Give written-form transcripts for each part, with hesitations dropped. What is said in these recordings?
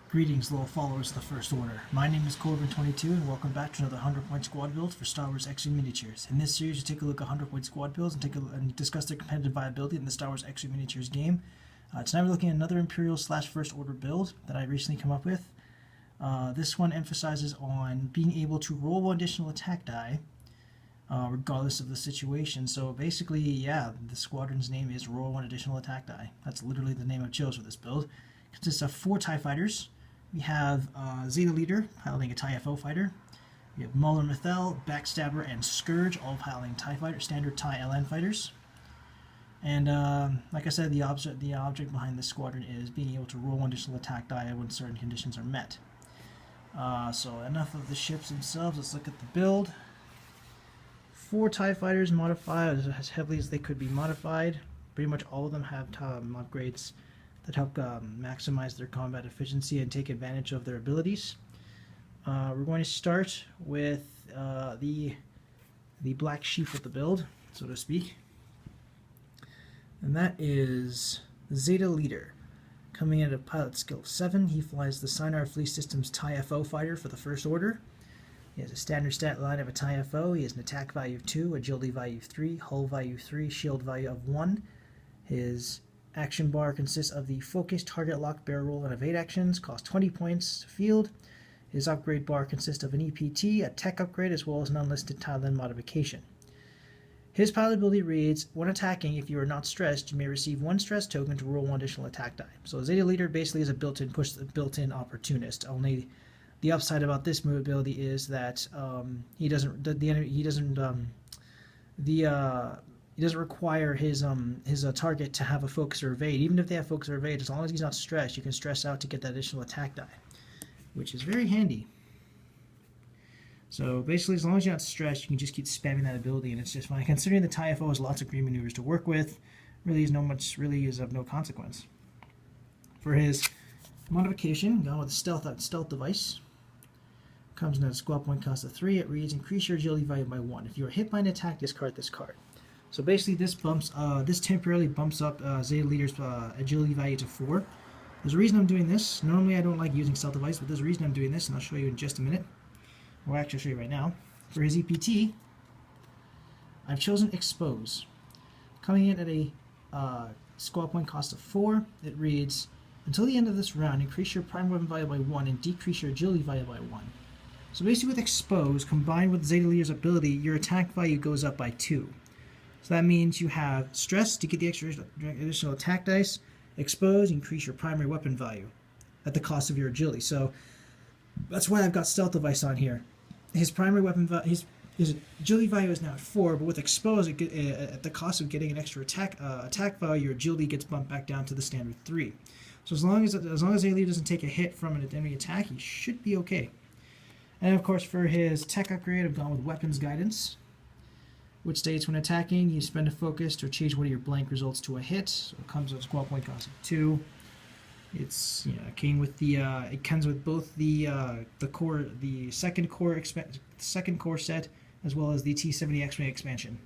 Greetings, loyal followers of the First Order. My name is Corbin22, and welcome back to another 100-point squad build for Star Wars X-Wing miniatures. In this series, we take a look at 100-point squad builds and discuss their competitive viability in the Star Wars X-Wing miniatures game. Tonight we're looking at another Imperial / First Order build that I recently come up with. This one emphasizes on being able to roll one additional attack die, regardless of the situation. So basically, yeah, the squadron's name is roll one additional attack die. That's literally the name I've chose for this build. It consists of 4 TIE fighters. We have Zeta leader piloting a TIE FO fighter. We have Mauler, Mithel, Backstabber, and Scourge, all piloting TIE fighter, standard TIE LN fighters. And like I said, the object behind this squadron is being able to roll one additional attack die when certain conditions are met. So enough of the ships themselves. Let's look at the build. 4 TIE fighters modified as heavily as they could be modified. Pretty much all of them have upgrades that help maximize their combat efficiency and take advantage of their abilities. We're going to start with the black sheep of the build, so to speak. And that is the Zeta leader. Coming in at a pilot skill of 7, he flies the Sinar Fleet Systems TIE FO fighter for the First Order. He has a standard stat line of a TIE FO. He has an attack value of 2, agility value of 3, hull value 3, shield value of 1. His action bar consists of the focus, target lock, barrel roll, and evade actions. Cost 20 points to field. His upgrade bar consists of an EPT, a tech upgrade, as well as an unlisted tile modification. His pilot ability reads, when attacking, if you are not stressed, you may receive 1 stress token to roll 1 additional attack die. So Zeta leader basically is a built-in opportunist. Only the upside about this move ability is that he doesn't require his target to have a focus or evade. Even if they have focus or evade, as long as he's not stressed, you can stress out to get that additional attack die, which is very handy. So basically, as long as you're not stressed, you can just keep spamming that ability, and it's just fine. Considering the TIE FO has lots of green maneuvers to work with, really is of no consequence. For his modification, gone with a stealth device. Comes in at a squad point cost of 3. It reads, increase your agility value by 1. If you are hit by an attack, discard this card. So basically, this temporarily bumps up Zeta leader's agility value to 4. There's a reason I'm doing this. Normally, I don't like using stealth device, but there's a reason I'm doing this, and I'll show you in just a minute. Or actually, I'll show you right now. For his EPT, I've chosen Expose. Coming in at a squad point cost of 4, it reads, until the end of this round, increase your prime weapon value by 1 and decrease your agility value by 1. So basically with Expose, combined with Zeta leader's ability, your attack value goes up by 2. So that means you have Stress to get the extra additional attack dice, Expose, increase your primary weapon value at the cost of your agility. So that's why I've got Stealth Device on here. His primary weapon value, his agility value is now at 4, but with Expose, at the cost of getting an extra attack value, your agility gets bumped back down to the standard 3. So as long as Zeta doesn't take a hit from an enemy attack, he should be okay. And of course, for his tech upgrade, I've gone with Weapons Guidance, which states when attacking, you spend a focus to change one of your blank results to a hit. So it comes with a squad point cost of 2. It's it comes with both the second core set, as well as the T-70 X-Wing expansion.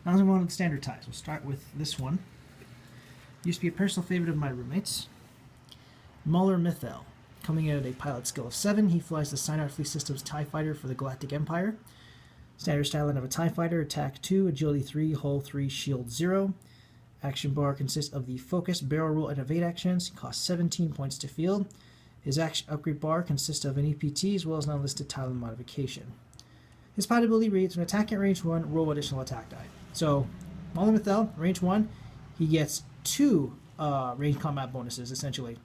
Now let's move on to the standard ties. We'll start with this one. Used to be a personal favorite of my roommates, Mauler Mithel. Coming in at a pilot skill of 7, he flies the Sinar Fleet Systems TIE Fighter for the Galactic Empire. Standard style line of a TIE Fighter, attack 2, agility 3, hull 3, shield 0. Action bar consists of the focus, barrel roll, and evade actions. He costs 17 points to field. His action upgrade bar consists of an EPT as well as an unlisted tile modification. His pilot ability reads, when attacking at range 1, roll additional attack die. So, Mauler Mithel, range 1, he gets 2 range combat bonuses, essentially.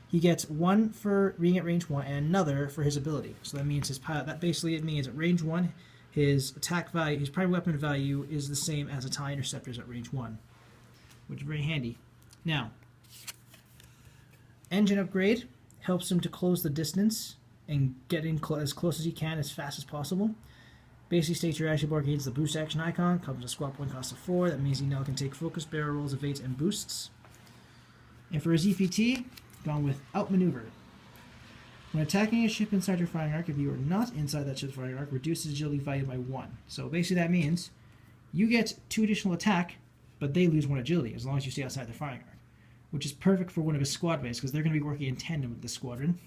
He gets 1 for being at range 1 and another for his ability. So that means that basically it means at range 1, his attack value, his primary weapon value is the same as a TIE Interceptor's at range 1, which is very handy. Now, engine upgrade helps him to close the distance and get in as close as he can as fast as possible. Basically states your action bar gains the boost action icon, comes with a squad point cost of 4. That means he now can take focus, barrel rolls, evades, and boosts. And for his EPT, gone with Outmaneuver. When attacking a ship inside your firing arc, if you are not inside that ship's firing arc, reduces agility value by 1. So basically that means you get 2 additional attack, but they lose 1 agility as long as you stay outside the firing arc. which is perfect for one of his squad mates because they're going to be working in tandem with the squadron.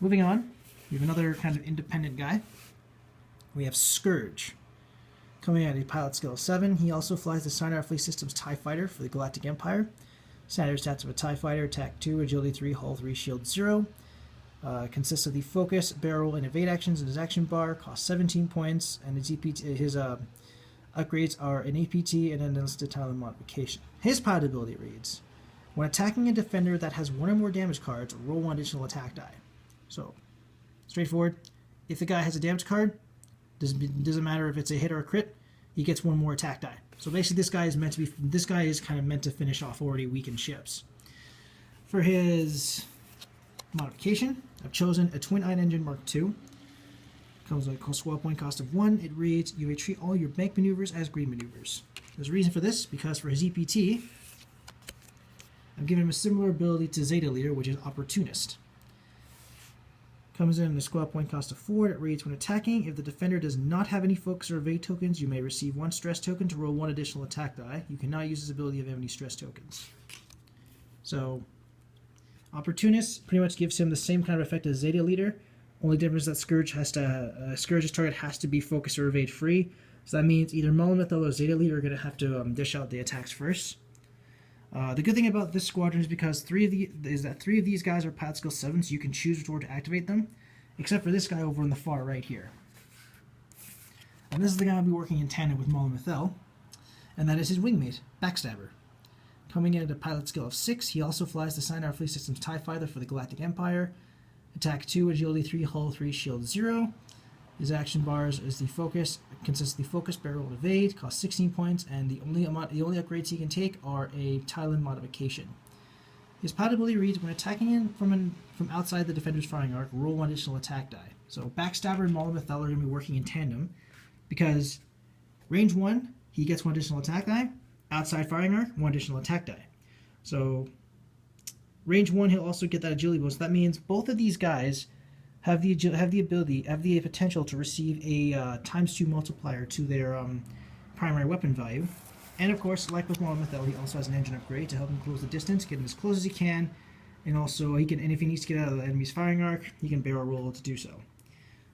Moving on, we have another kind of independent guy. We have Scourge. Coming at a pilot skill of 7, he also flies the Sinar Fleet Systems TIE Fighter for the Galactic Empire. Standard stats of a TIE Fighter: Attack 2, Agility 3, Hull 3, Shield 0. Consists of the Focus, Barrel, and Evade actions in his action bar. Costs 17 points, and his upgrades are an APT and an enlisted talent modification. His pilot ability reads: when attacking a defender that has one or more damage cards, roll 1 additional attack die. So, straightforward. If the guy has a damage card, doesn't matter if it's a hit or a crit, he gets 1 more attack die. So basically, this guy is kind of meant to finish off already weakened ships. For his modification, I've chosen a twin-ion engine Mark II. Comes with a squad point cost of 1. It reads: you may treat all your bank maneuvers as green maneuvers. There's a reason for this, because for his EPT, I've given him a similar ability to Zeta Leader, which is Opportunist. Comes in a squad point cost of 4. It reads: when attacking, if the defender does not have any focus or evade tokens, you may receive 1 stress token to roll 1 additional attack die. You cannot use this ability if you have any stress tokens. So, Opportunist pretty much gives him the same kind of effect as Zeta Leader. Only difference is that Scourge's target has to be focus or evade free. So that means either Mauler, Mithel, or Zeta Leader are going to have to dish out the attacks first. The good thing about this squadron is because 3 of these guys are pilot skill 7, so you can choose which order to activate them, except for this guy over on the far right here. And this is the guy I'll be working in tandem with Mauler Mithel, and that is his wingmate, Backstabber. Coming in at a pilot skill of 6, he also flies the Sinar Fleet Systems TIE Fighter for the Galactic Empire. Attack 2, Agility 3, Hull 3, Shield 0. His action bars is the Focus, consists of the Focus, Barrel, and Evade, costs 16 points, and the only upgrades he can take are a Thailand modification. His pilot ability reads: when attacking him from outside the defender's firing arc, roll 1 additional attack die. So Backstabber and Mauler Mithel are going to be working in tandem, because range 1, he gets 1 additional attack die, outside firing arc, 1 additional attack die. So range 1, he'll also get that agility bonus. That means both of these guys have the potential to receive a ×2 multiplier to their primary weapon value. And of course, like with Mauler Mithel, he also has an engine upgrade to help him close the distance, get him as close as he can, and also and if he needs to get out of the enemy's firing arc, he can barrel roll to do so.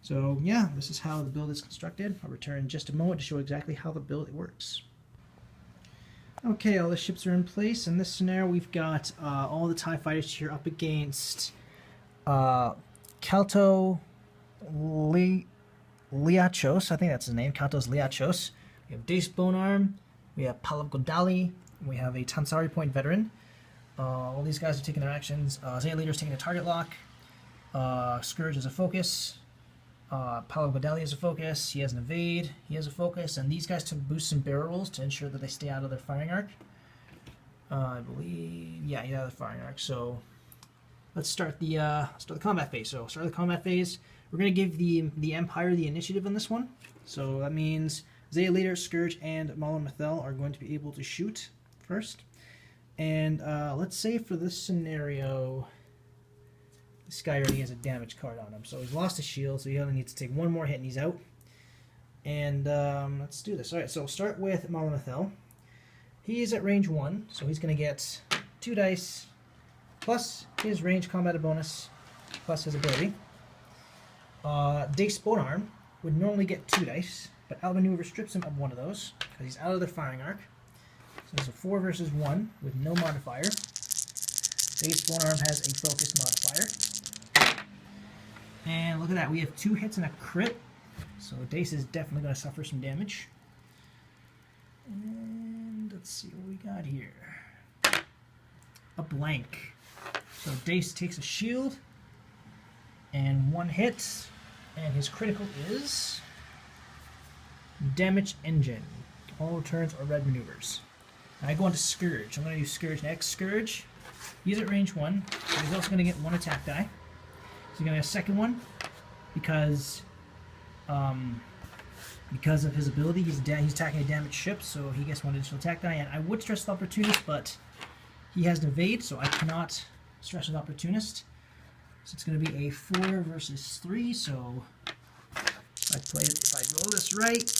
So yeah, this is how the build is constructed. I'll return in just a moment to show exactly how the build works. Okay, all the ships are in place. In this scenario, we've got all the TIE fighters here up against Kalto Liachos, I think that's his name, Kaltos Liachos. We have Dace Bonearm, we have Palav Godali, we have a Tansari Point veteran. All these guys are taking their actions. Zeta Leader's taking a target lock. Scourge is a focus. Palav Godali is a focus. He has an evade. He has a focus. And these guys took boost some barrel rolls to ensure that they stay out of their firing arc. I believe, yeah, out of the firing arc. So let's start the combat phase. So start the combat phase. We're going to give the Empire the initiative on this one. So that means Zeta Leader, Scourge, and Mauler Mithel are going to be able to shoot first. And let's say for this scenario, this guy already has a damage card on him. So he's lost his shield, so he only needs to take 1 more hit and he's out. And let's do this. Alright, so we'll start with Mauler Mithel. He is at range 1, so he's going to get 2 dice, plus his range combat bonus, plus his ability. Dace Bonearm would normally get 2 dice, but Outmaneuver strips him of 1 of those, because he's out of the firing arc. So it's a 4 versus 1 with no modifier. Dace Bonearm has a focus modifier. And look at that, we have 2 hits and a crit. So Dace is definitely going to suffer some damage. And let's see what we got here. A blank. So Dace takes a shield and 1 hit, and his critical is Damage Engine. All turns are red maneuvers. Now I go on to Scourge. I'm going to do Scourge next. Scourge, he's at range 1, so he's also going to get 1 attack die. So he's going to get a second one because of his ability. He's attacking a damaged ship, so he gets 1 additional attack die. And I would stress the Opportunist, but he has an evade, so I cannot stress an Opportunist. So it's going to be a 4 versus 3. So if I roll this right,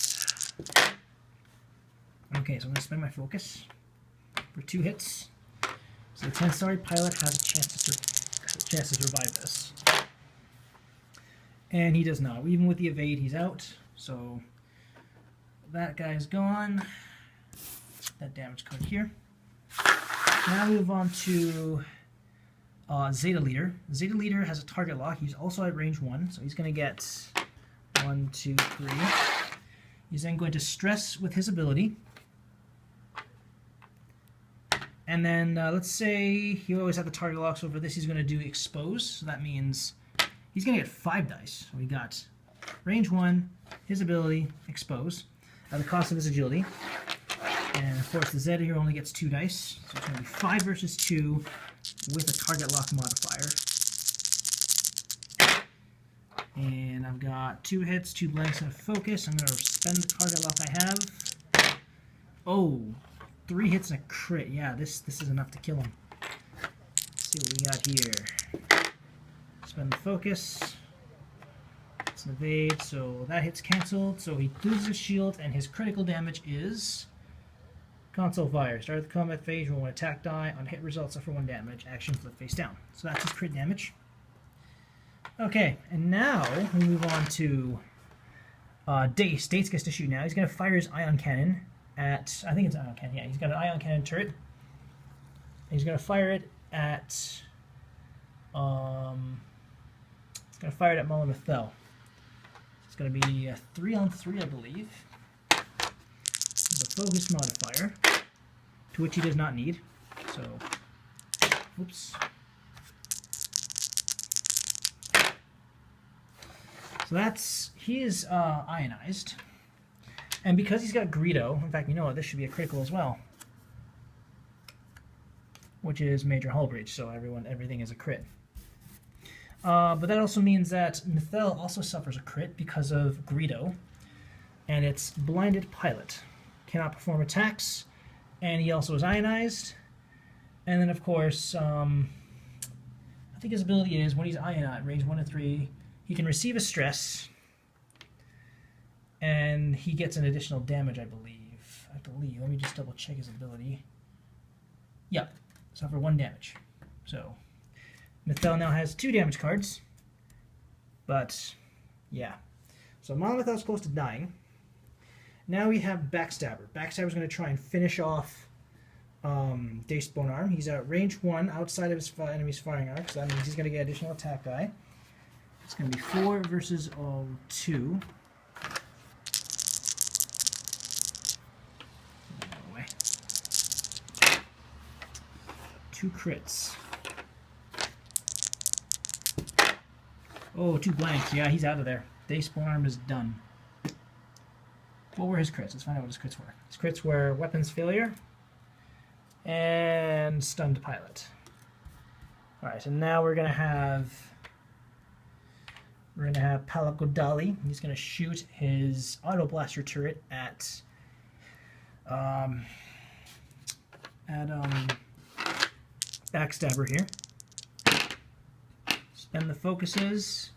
okay. So I'm going to spend my focus for 2 hits. So the 10-star pilot has a chance to survive this. And he does not. Even with the evade, he's out. So that guy's gone. That damage card here. Now we move on to Zeta Leader. Zeta Leader has a target lock. He's also at range 1, so he's going to get 1, 2, 3. He's then going to stress with his ability. And then let's say he always had the target lock, so for this he's going to do expose. So that means he's going to get 5 dice. So we got range 1, his ability, expose, at the cost of his agility. And of course the Zeta here only gets 2 dice. So it's going to be 5 versus 2 with a target lock modifier. And I've got 2 hits, 2 blanks, and a focus. I'm going to spend the target lock I have. Oh, 3 hits and a crit. Yeah, this is enough to kill him. Let's see what we got here. Spend the focus. It's an evade, so that hit's cancelled. So he loses his shield, and his critical damage is console fire. Start of the combat phase, roll 1 attack die. On hit results, suffer 1 damage. Action, flip face down. So that's his crit damage. Okay, and now we move on to Dace. Dace gets to shoot now. He's going to fire his ion cannon at, I think it's ion cannon, yeah, he's got an ion cannon turret. He's going to fire it at, he's going to fire it at Mauler Mithel. It's going to be a 3-on-3, I believe. There's a focus modifier, to which he does not need. So, oops. So he is ionized. And because he's got Greedo, in fact, you know what, this should be a critical as well. Which is major hull breach, so everything is a crit. But that also means that Mithel also suffers a crit because of Greedo. And it's blinded pilot. Cannot perform attacks. And he also is ionized. And then of course, I think his ability is when he's ionized, range 1 to 3, he can receive a stress, and he gets an additional damage, I believe. Let me just double check his ability. Yeah, suffer 1 damage. So, Mithel now has 2 damage cards. But, yeah. So, Mauler Mithel's close to dying. Now we have Backstabber. Backstabber's going to try and finish off Dace Bonearm. He's at range 1 outside of his enemy's firing arc, so that means he's going to get additional attack die. It's going to be 4 versus 2. Away. 2 crits. Oh, 2 blanks. Yeah, he's out of there. Dace Bonearm is done. What were his crits? Let's find out what his crits were. His crits were weapons failure and stunned pilot. Alright, and now we're going to have Palakodali. He's going to shoot his auto blaster turret at Backstabber here. Spend the focuses,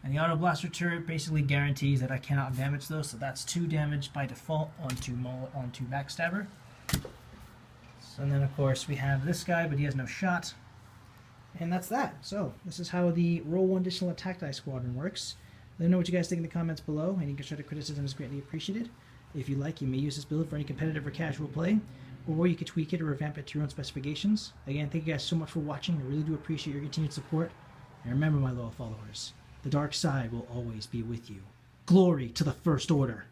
and the auto blaster turret basically guarantees that I cannot damage those, so that's 2 damage by default onto Backstabber. So, and then of course we have this guy, but he has no shot. And that's that. So, this is how the roll 1 additional attack die squadron works. Let me know what you guys think in the comments below. Any constructive criticism is greatly appreciated. If you like, you may use this build for any competitive or casual play, or you could tweak it or revamp it to your own specifications. Again, thank you guys so much for watching. I really do appreciate your continued support. And remember, my loyal followers, the dark side will always be with you. Glory to the First Order!